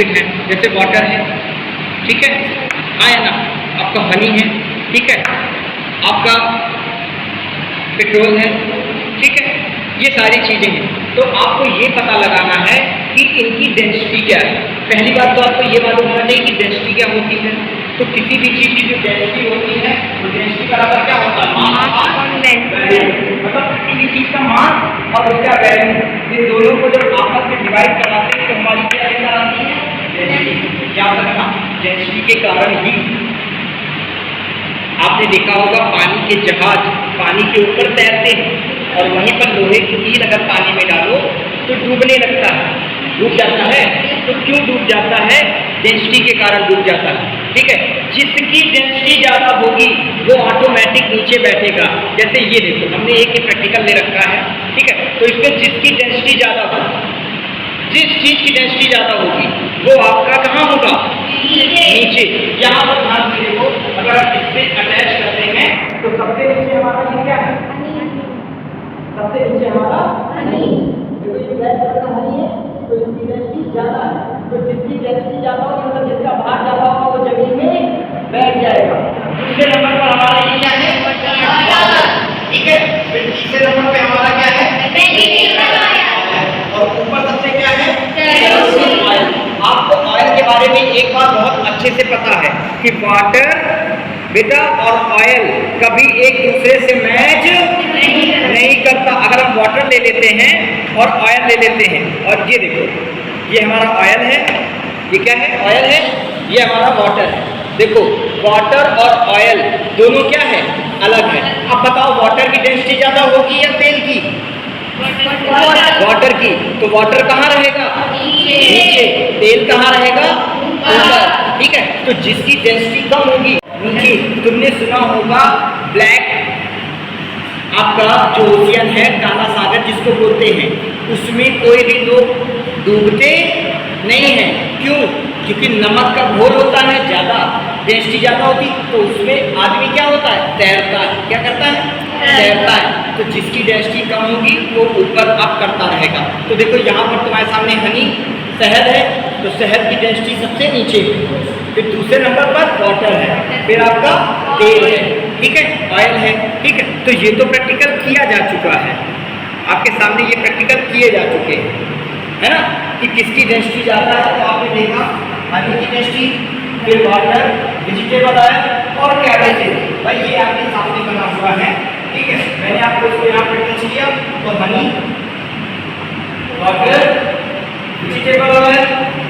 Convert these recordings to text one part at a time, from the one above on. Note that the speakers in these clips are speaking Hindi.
लिक्विड है, जैसे वाटर है, ठीक है, हाँ या ना, आपका हनी है, ठीक है, आपका पेट्रोल है, ठीक है, ये सारी चीज़ें हैं। तो आपको ये पता लगाना है कि इनकी डेंसिटी क्या है। पहली बात तो आपको ये मालूम होना चाहिए कि डेंसिटी क्या होती है। तो किसी भी चीज़ की जो डेंसिटी होती है वो डेंसिटी बराबर क्या होता है, मतलब किसी भी चीज़ का मास और उसका वैल्यू, इन दोनों को जब आपस में डिवाइड कराते हैं तो हमारी क्या लेकर आती है, डेंसिटी। याद रखना, डेंसिटी के कारण ही आपने देखा होगा पानी के जहाज पानी के ऊपर तैरते हैं और वहीं पर लोहे की कील अगर पानी में डालो तो डूबने लगता है, डूब जाता है। तो क्यों डूब जाता है, डेंसिटी के कारण डूब जाता है, ठीक है। जिसकी डेंसिटी ज़्यादा होगी वो ऑटोमेटिक नीचे बैठेगा। जैसे ये देखो, हमने एक ही प्रैक्टिकल ले रखा है, ठीक है, तो इसमें जिसकी डेंसिटी ज़्यादा होगी, जिस चीज़ की डेंसिटी ज़्यादा होगी वो आपका कहाँ होगा, नीचे। यहाँ पर ध्यान से देखो, अगर आप इससे अटैच करते हैं तो सबसे नीचे हमारा ये क्या है, सबसे नीचे हमारा हनी, जो ये ब्लैक कलर का हनी है, तो इसकी डेंसिटी ज़्यादा है। तो जिसकी डेंसिटी ज़्यादा होगी, मतलब जिसका भार ज़्यादा होगा वो जमीन में बैठ जाएगा। दूसरे नंबर पर हमारा ये क्या है, ठीक है। फिर तीसरे नंबर पे हमारा क्या है, और ऊपर सबसे क्या है, ऑयल। आपको ऑयल के बारे में एक बात बहुत अच्छे से पता है कि वाटर बेटा और ऑयल कभी एक दूसरे से मैच नहीं करता। अगर हम वाटर ले लेते हैं और ऑयल ले लेते हैं, और ये देखो ये हमारा ऑयल है, ये क्या है, ऑयल है, ये हमारा वाटर है। देखो वाटर और ऑयल दोनों क्या है, अलग है। अब बताओ वाटर की डेंसिटी ज़्यादा होगी या तेल की, वाटर की। तो वाटर कहाँ रहेगा, नीचे, तेल कहाँ रहेगा, ऊपर, ठीक है। तो जिसकी डेंसिटी कम होगी नीचे, तुमने सुना होगा ब्लैक, आपका जो ओशियन है, काला सागर जिसको बोलते हैं, उसमें कोई भी लोग डूबते नहीं हैं। क्यों, क्योंकि नमक का घोल होता है ज़्यादा, डेंसिटी ज़्यादा होती, तो उसमें आदमी क्या होता है, तैरता है। क्या करता है, तैरता है। तो जिसकी डेंसिटी कम होगी वो ऊपर अप करता रहेगा। तो देखो यहाँ पर तुम्हारे सामने हनी, शहद है, तो शहद की डेंसिटी सबसे नीचे है। फिर दूसरे नंबर पर वाटर है, फिर आपका तेल है, ठीक है, ऑयल है, ठीक है। तो ये तो प्रैक्टिकल किया जा चुका है, आपके सामने ये प्रैक्टिकल किए जा चुके हैं, है ना, कि किसकी डेंसिटी ज़्यादा है। तो आपने देखा हनी की डेंसिटी, फिर वाटर, वेजिटेबल ऑयल और कैरोसिन। भाई ये आपके सामने बना हुआ है, ठीक है। मैंने आपको इसको यहाँ पे टेस्ट किया, तो हनी, वाटर, वेजिटेबल ऑयल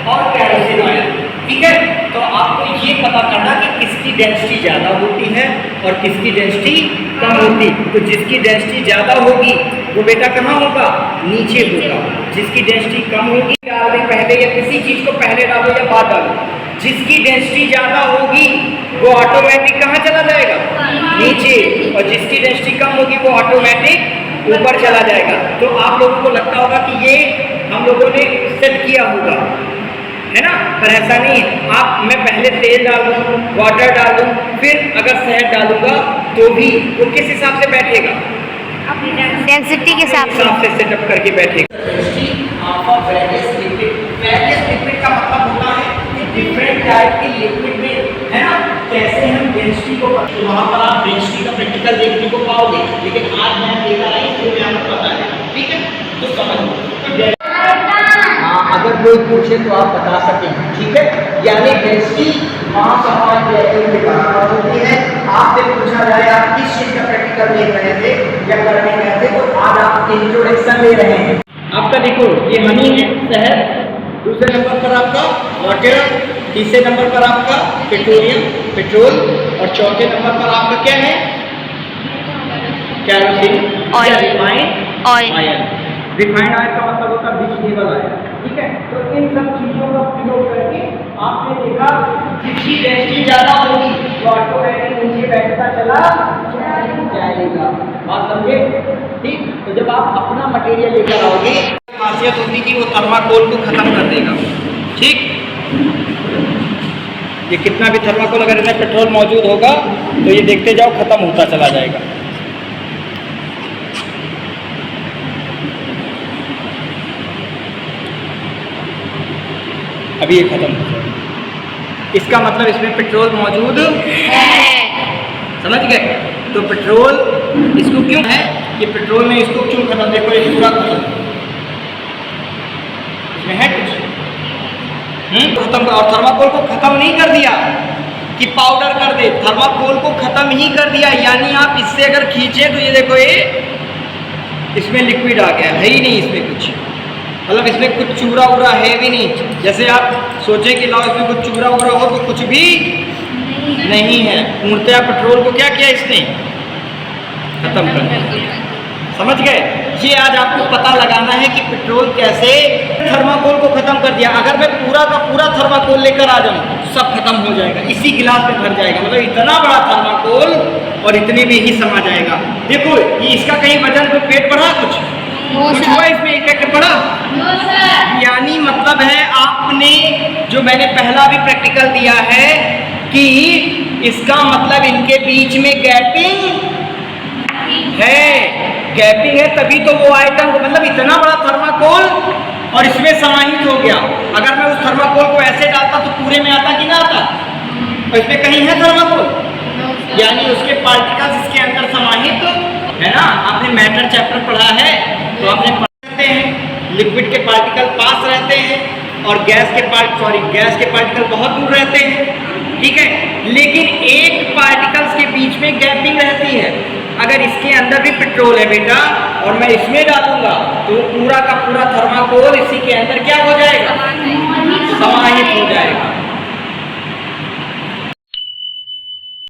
और कैरोसिन ऑयल, ठीक है। तो आपको ये पता करना कि किसकी डेंसिटी ज़्यादा होती है और किसकी डेंसिटी कम होती। तो जिसकी डेंसिटी ज़्यादा होगी वो बेटा कहाँ होगा, नीचे होगा। जिसकी डेंसिटी कम होगी डाल दें पहले, या किसी चीज़ को पहले डालो या बाद डालो। जिसकी डेंसिटी ज़्यादा होगी वो ऑटोमेटिक कहाँ चला जाएगा, नीचे, और जिसकी डेंसिटी कम होगी वो ऑटोमेटिक ऊपर चला जाएगा। तो आप लोगों को लगता होगा कि ये हम लोगों ने सेट किया होगा, है ना, पर ऐसा नहीं है। आप, मैं पहले तेल डाल दूँ, वाटर डाल दूँ, फिर अगर शहद डालूंगा तो भी वो किस हिसाब से बैठेगा, अपनी डेंसिटी के हिसाब से सेटअप करके बैठेगा। लिक्विड का मतलब होता है कि डिफरेंट टाइप की लिक्विड में, है ना, कैसे हम डेंसिटी को, तो वहाँ पर आप डेंसिटी का प्रैक्टिकल देखने को पाओगे। लेकिन आज मैं देखा नहीं, तो मैं आपको बता देगा, ठीक है। तो समझ, अगर कोई पूछे तो आप बता सकें, ठीक है। यानी डेंसिटी मास अपॉन वॉल्यूम के बराबर होती है। आपसे पूछा जाए आप किस चीज़ का प्रैक्टिकल देख रहे थे या करने गए थे, तो आज आप इंट्रोडक्शन ले रहे हैं। आपका देखो ये हनी है, शहद, दूसरे नंबर पर आपका वाटर, तीसरे नंबर पर आपका पेट्रोल, और चौथे नंबर पर आपका क्या है, kerosene, refined oil. Refined oil का मतलब होता है वेजिटेबल ऑयल, ठीक है। तो इन सब चीज़ों का प्रयोग करके आपने देखा जिसकी डेंसिटी ज़्यादा होगी तो ऑटोमेटिक नीचे बैठता चला जाएगा। बात समझे, ठीक। तो जब आप अपना मटेरियल लेकर आओगे, खासियत होती कि वो थर्माकोल को ख़त्म कर देगा, ठीक। ये कितना भी थर्माकोल अगर इसमें पेट्रोल मौजूद होगा तो ये देखते जाओ ख़त्म होता चला जाएगा। अभी ये खत्म हो जाएगा। इसका मतलब इसमें पेट्रोल मौजूद समझ गए। तो पेट्रोल इसको क्यों है कि पेट्रोल में इसको क्यों खत्म, देखो ये पूरा खत्म, इसमें है कुछ खत्म। और थर्माकोल को खत्म नहीं कर दिया कि पाउडर कर दे, थर्माकोल को खत्म ही कर दिया। यानी आप इससे अगर खींचे तो ये देखो ये इसमें लिक्विड आ गया, है ही नहीं इसमें कुछ, मतलब इसमें कुछ चूरा उरा है भी नहीं। जैसे आप सोचें कि लाओ इसमें कुछ चूरा उरा हो तो कुछ भी नहीं है। पूर्णतया पेट्रोल को क्या किया इसने, खत्म कर दिया। समझ गए। ये आज आपको पता लगाना है कि पेट्रोल कैसे थर्माकोल को खत्म कर दिया। अगर मैं पूरा का पूरा थर्माकोल लेकर आ जाऊं सब खत्म हो जाएगा, इसी गिलास में भर जाएगा। मतलब इतना बड़ा थर्माकोल और इतने में ही समा जाएगा। देखो ये इसका कहीं वजन पे पेट बढ़ा, कुछ हुआ इसमें इफेक्ट पड़ा, यानी मतलब है आपने जो मैंने पहला भी प्रैक्टिकल दिया है कि इसका मतलब इनके बीच में गैपिंग है, गैपिंग है, तभी तो वो आइटम मतलब इतना बड़ा थर्माकोल और इसमें समाहित हो गया। अगर मैं उस थर्माकोल को ऐसे डालता तो पूरे में आता कि ना आता, और इसमें कहीं है थर्माकोल, यानी उसके पार्टिकल्स इसके अंदर समाहित है ना। आपने मैटर चैप्टर पढ़ा है तो आपने पढ़ते हैं लिक्विड के पार्टिकल पास रहते हैं और गैस के पार्टिकल बहुत दूर रहते हैं, ठीक है। लेकिन एक पार्टिकल्स के बीच में गैपिंग रहती है। अगर इसके अंदर भी पेट्रोल है बेटा और मैं इसमें डालूंगा तो पूरा का पूरा थर्माकोल इसी के अंदर क्या हो जाएगा, समाहित हो जाएगा।